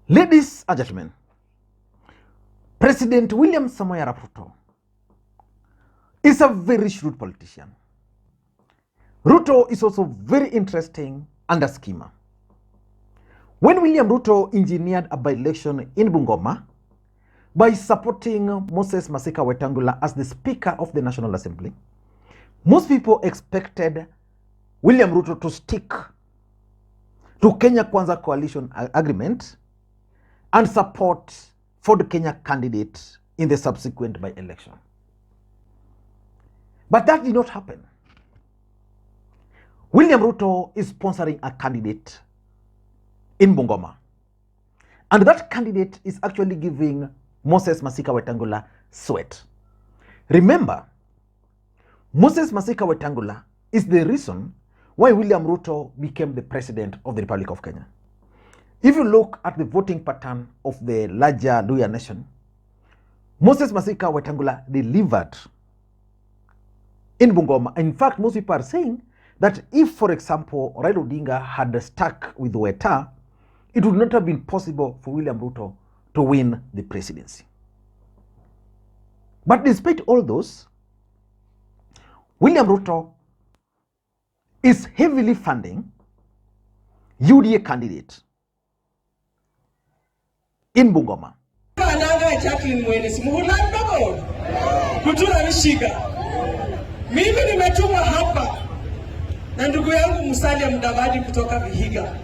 Ladies and gentlemen, President William Samoei Arap Ruto is a very shrewd politician. Ruto is also very interesting and a schemer. When William Ruto engineered a by-election in Bungoma by supporting Moses Masika Wetangula as the Speaker of the National Assembly, most people expected William Ruto to stick to Kenya Kwanza coalition agreement and support for the Kenya candidate in the subsequent by-election. But that did not happen. William Ruto is sponsoring a candidate in Bungoma. And that candidate is actually giving Moses Masika Wetangula sweat. Remember, Moses Masika Wetangula is the reason why William Ruto became the president of the Republic of Kenya. If you look at the voting pattern of the larger Luhya nation, Moses Masika Wetangula delivered in Bungoma. In fact, most people are saying that if, for example, Raila Odinga had stuck with Weta, it would not have been possible for William Ruto to win the presidency. But despite all those, William Ruto is heavily funding UDA candidate in Bungoma. Mimi nimetumwa hapa na ndugu yangu Musalia Mudavadi kutoka Vihiga.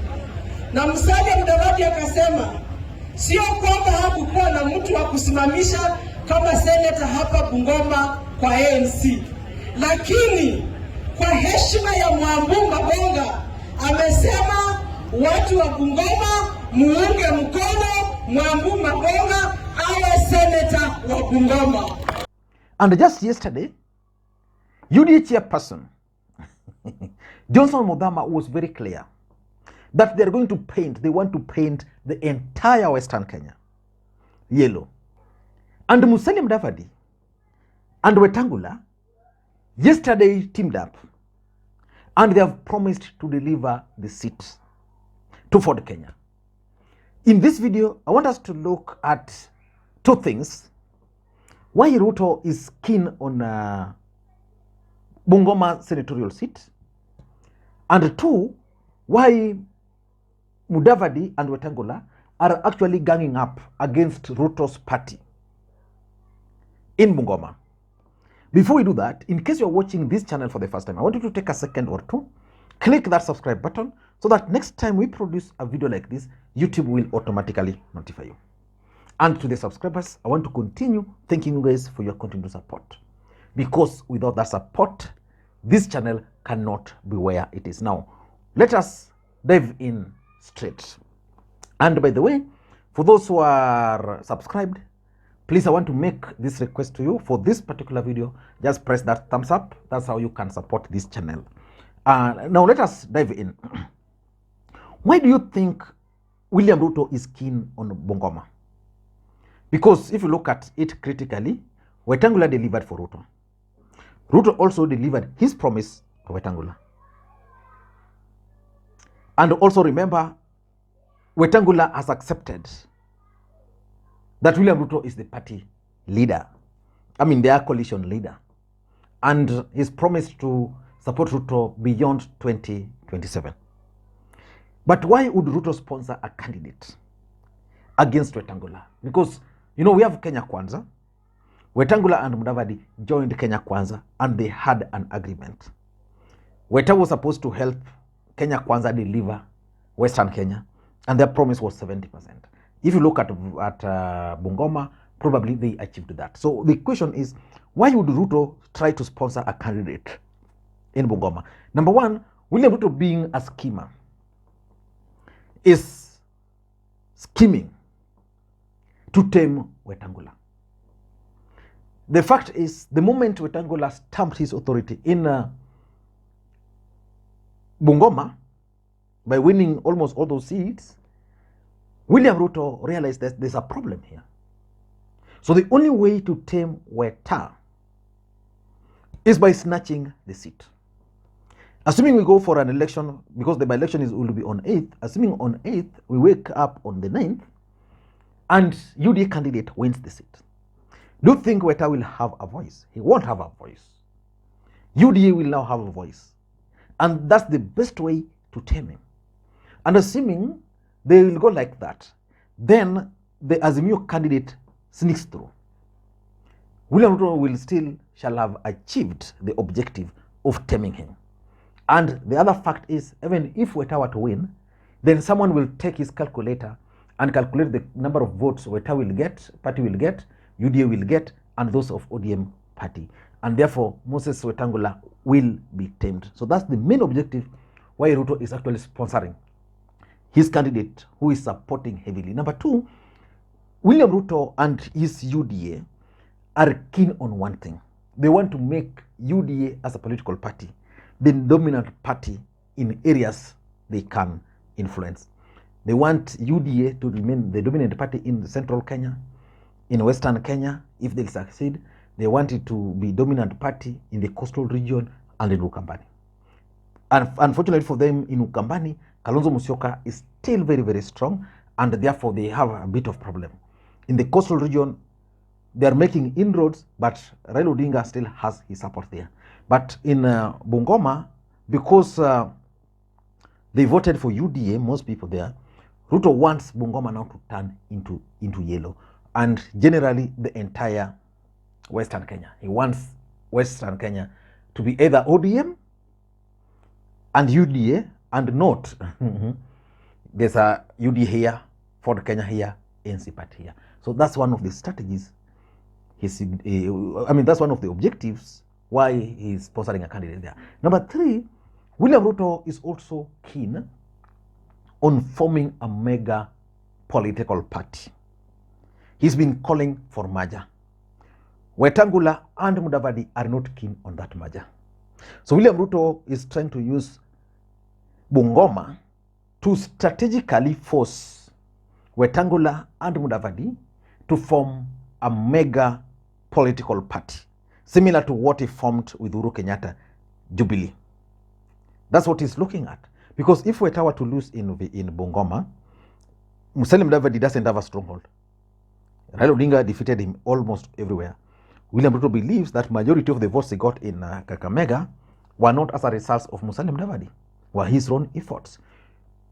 Na Musalia Mudavadi akasema sio kwamba hakukuwa na mtu wa kusimamisha kama seneta hapa Bungoma kwa ANC. Lakini kwa heshima ya Mwambu Mabonga amesema watu wa Bungoma muunge mkono Mwambu Mabonga awe seneta wa Bungoma. And just yesterday, UDA chairperson Johnson Muthama was very clear that they want to paint the entire Western Kenya yellow. And Musalia Mudavadi and Wetangula yesterday teamed up and they have promised to deliver the seat to Ford Kenya. In this video, I want us to look at two things. Why Ruto is keen on Bungoma senatorial seat, and two, why Mudavadi and Wetangula are actually ganging up against Ruto's party in Bungoma. Before we do that, in case you're watching this channel for the first time, I want you to take a second or two, click that subscribe button so that next time we produce a video like this, YouTube will automatically notify you. And to the subscribers, I want to continue thanking you guys for your continued support, because without that support, this channel cannot be where it is now. Let us dive in straight. And by the way, for those who are subscribed, please, I want to make this request to you. For this particular video, just press that thumbs up. That's how you can support this channel. Now let us dive in. Why do you think William Ruto is keen on Bungoma? Because if you look at it critically, Wetangula delivered for Ruto. Ruto also delivered his promise to Wetangula. And also remember, Wetangula has accepted that William Ruto is the party leader. I mean, their coalition leader. And he's promised to support Ruto beyond 2027. But why would Ruto sponsor a candidate against Wetangula? Because, you know, we have Kenya Kwanza. Wetangula and Mudavadi joined Kenya Kwanza and they had an agreement. Weta was supposed to help Kenya Kwanza deliver Western Kenya, and their promise was 70%. If you look at Bungoma, probably they achieved that. So the question is, why would Ruto try to sponsor a candidate in Bungoma? Number one, William Ruto, being a schemer, is scheming to tame Wetangula. The fact is, the moment Wetangula stamped his authority in Bungoma by winning almost all those seats, William Ruto realized that there's a problem here. So the only way to tame Weta is by snatching the seat. Assuming we go for an election, because the by-election will be on 8th, assuming on 8th, we wake up on the 9th, and UDA candidate wins the seat, do you think Weta will have a voice? He won't have a voice. UDA will now have a voice. And that's the best way to tame him. And assuming they will go like that, then the Azimio candidate sneaks through. William Ruto shall have achieved the objective of taming him. And the other fact is, even if Weta were to win, then someone will take his calculator and calculate the number of votes Weta will get, party will get, UDA will get, and those of ODM party. And therefore, Moses Wetangula will be tamed. So that's the main objective why Ruto is actually sponsoring his candidate, who is supporting heavily. Number two, William Ruto and his UDA are keen on one thing. They want to make UDA as a political party the dominant party in areas they can influence. They want UDA to remain the dominant party in central Kenya, in western Kenya. If they succeed, they want it to be dominant party in the coastal region and in Ukambani. And unfortunately for them, in Ukambani, Kalonzo Musyoka is still very, very strong, and therefore they have a bit of problem. In the coastal region, they are making inroads, but Raila Odinga still has his support there. But in Bungoma, because they voted for UDA, most people there, Ruto wants Bungoma now to turn into yellow, and generally the entire Western Kenya. He wants Western Kenya to be either ODM and UDA and not. There's a UDA here, Ford Kenya here, ANC party here. So that's one of the strategies. That's one of the objectives why he's sponsoring a candidate there. Number three, William Ruto is also keen on forming a mega political party. He's been calling for merger. Wetangula and Mudavadi are not keen on that merger. So William Ruto is trying to use Bungoma to strategically force Wetangula and Mudavadi to form a mega political party, similar to what he formed with Uhuru Kenyatta, Jubilee. That's what he's looking at. Because if Weta were to lose in Bungoma, Musalia Mudavadi doesn't have a stronghold. Raila Odinga defeated him almost everywhere. William Ruto believes that majority of the votes he got in Kakamega were not as a result of Musalia Mudavadi, were his own efforts.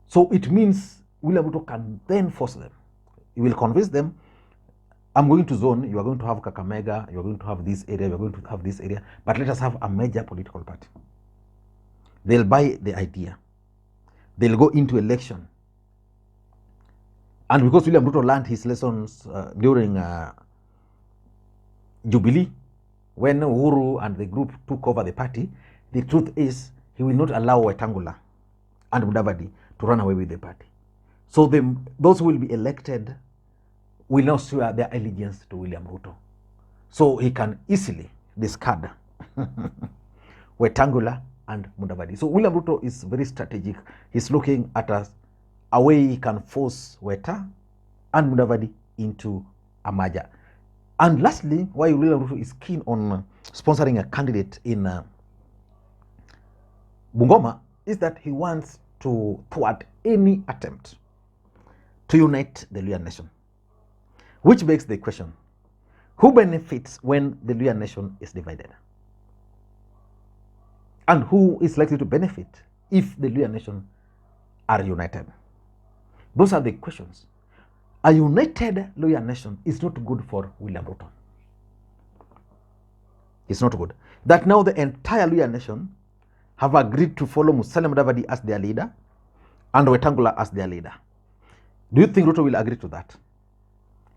So it means William Ruto can then force them. He will convince them, I'm going to zone, you are going to have Kakamega, you are going to have this area, you are going to have this area, but let us have a major political party. They'll buy the idea. They'll go into election. And because William Ruto learned his lessons during Jubilee, when Uhuru and the group took over the party, the truth is he will not allow Wetangula and Mudavadi to run away with the party. So those who will be elected will now swear their allegiance to William Ruto. So he can easily discard Wetangula and Mudavadi. So William Ruto is very strategic. He's looking at a way he can force Weta and Mudavadi into a merger. And lastly, why William Ruto is keen on sponsoring a candidate in Bungoma is that he wants to thwart any attempt to unite the Luhya nation. Which begs the question, who benefits when the Luhya nation is divided? And who is likely to benefit if the Luhya nation are united? Those are the questions. A united Luhya nation is not good for William Ruto. It's not good. That now the entire Luhya nation have agreed to follow Musalia Mudavadi as their leader and Wetangula as their leader. Do you think Ruto will agree to that?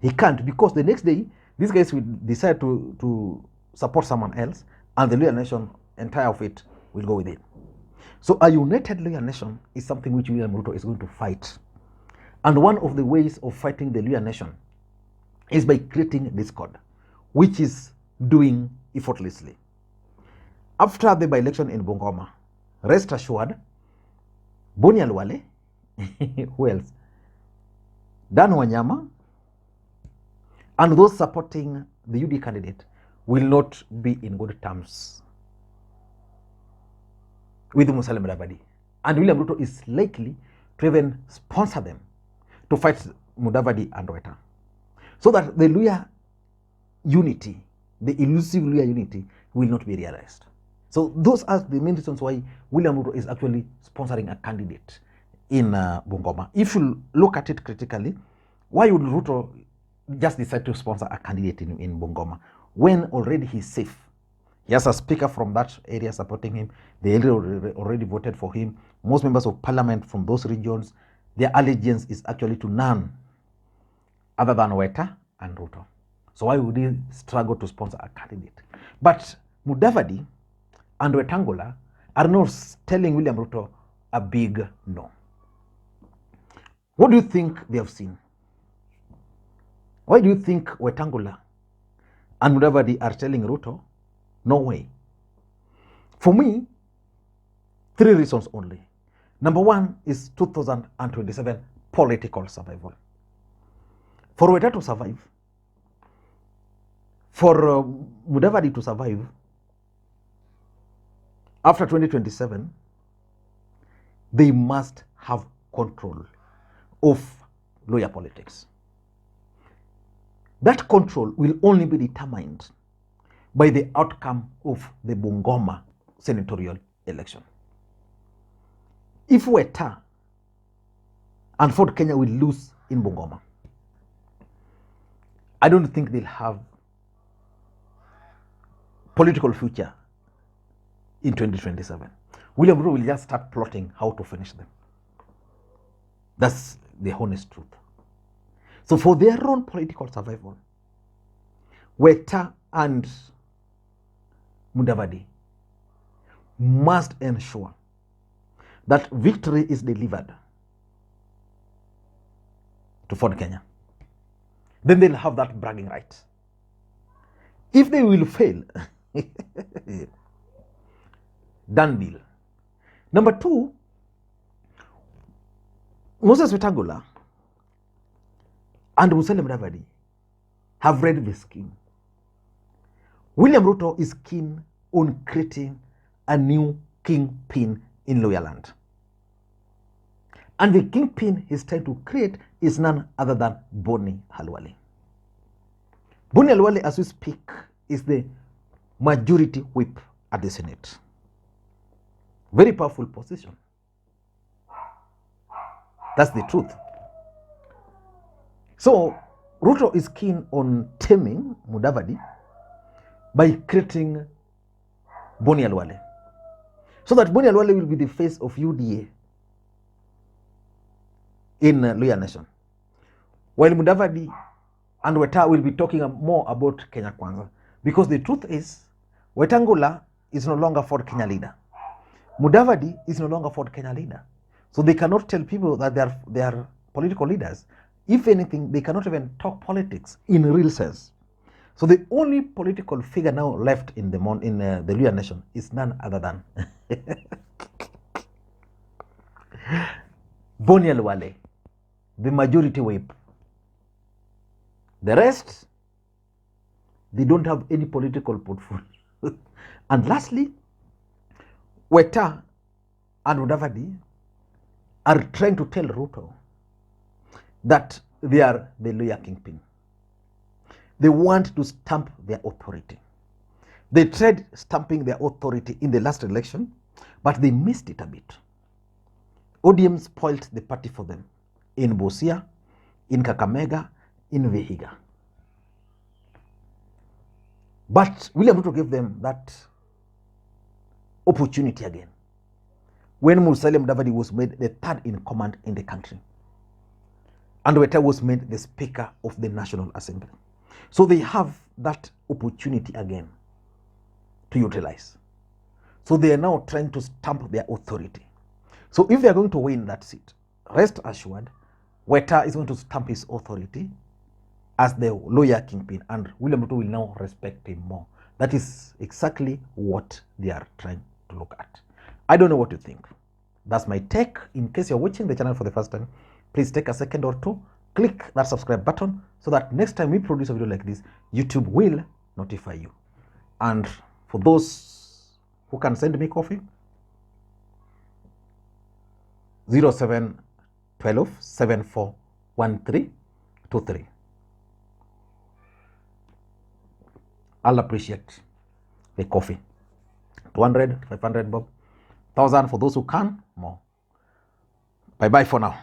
He can't, because the next day, these guys will decide to support someone else, and the Luhya nation, entire of it, will go with it. So a united Luhya nation is something which William Ruto is going to fight. And one of the ways of fighting the Luhya nation is by creating discord, which is doing effortlessly. After the by-election in Bungoma, rest assured, Boni Alwale, who else? Dan Wanyama, and those supporting the UD candidate will not be in good terms with Musalia Mudavadi. And William Ruto is likely to even sponsor them to fight Mudavadi and Weta. so that the Luhya unity, the elusive Luhya unity, will not be realized. So those are the main reasons why William Ruto is actually sponsoring a candidate in Bungoma. If you look at it critically, why would Ruto just decide to sponsor a candidate in Bungoma when already he's safe? He has a speaker from that area supporting him. They already voted for him. Most members of parliament from those regions, their allegiance is actually to none other than Weta and Ruto. So why would he struggle to sponsor a candidate? But Mudavadi and Wetangula are not telling William Ruto a big no. What do you think they have seen? Why do you think Wetangula and Mudavadi are telling Ruto, no way? For me, 3 reasons only. Number 1 is 2027 political survival. For Weta to survive, for Mudavadi to survive, after 2027, they must have control of Luhya politics. That control will only be determined by the outcome of the Bungoma senatorial election. If Weta and Ford Kenya will lose in Bungoma, I don't think they'll have political future in 2027. William Ruto will just start plotting how to finish them. That's the honest truth. So for their own political survival, Weta and Mudavadi must ensure that victory is delivered to Ford Kenya. Then they'll have that bragging right. If they will fail, done deal. Number 2, Moses Wetangula and Musalia Mudavadi have read the scheme. William Ruto is keen on creating a new kingpin in Luhya land. And the kingpin he's trying to create is none other than Boni Halwale. Boni Halwale, as we speak, is the majority whip at the Senate. Very powerful position. That's the truth. So Ruto is keen on taming Mudavadi by creating Boni Halwale, so that Boni Halwale will be the face of UDA in Luhya nation, while Mudavadi and Weta will be talking more about Kenya Kwanza, because the truth is Wetangula is no longer Ford Kenya leader. Mudavadi is no longer Ford Kenya leader. So they cannot tell people that they are political leaders. If anything, they cannot even talk politics in real sense. So the only political figure now left in the Luhya nation is none other than Boni Halwale, the majority whip. The rest, they don't have any political portfolio. And lastly, Weta and Mudavadi are trying to tell Ruto that they are the Luhya kingpin. They want to stamp their authority. They tried stamping their authority in the last election, but they missed it a bit. ODM spoiled the party for them in Busia, in Kakamega, in Vihiga. But William Ruto gave them that opportunity again when Musalia Mudavadi was made the 3rd in command in the country, and Weta was made the Speaker of the National Assembly. So they have that opportunity again to utilize. So they are now trying to stamp their authority. So if they are going to win that seat, rest assured, Weta is going to stamp his authority as the Luhya kingpin, and William Ruto will now respect him more. That is exactly what they are trying to look at. I don't know what you think. That's my take. In case you're watching the channel for the first time, please take a second or two, click that subscribe button so that next time we produce a video like this, YouTube will notify you. And for those who can send me coffee, 0712 741323. I'll appreciate the coffee. 200, 500 bob, 1,000 for those who can, more. Bye-bye for now.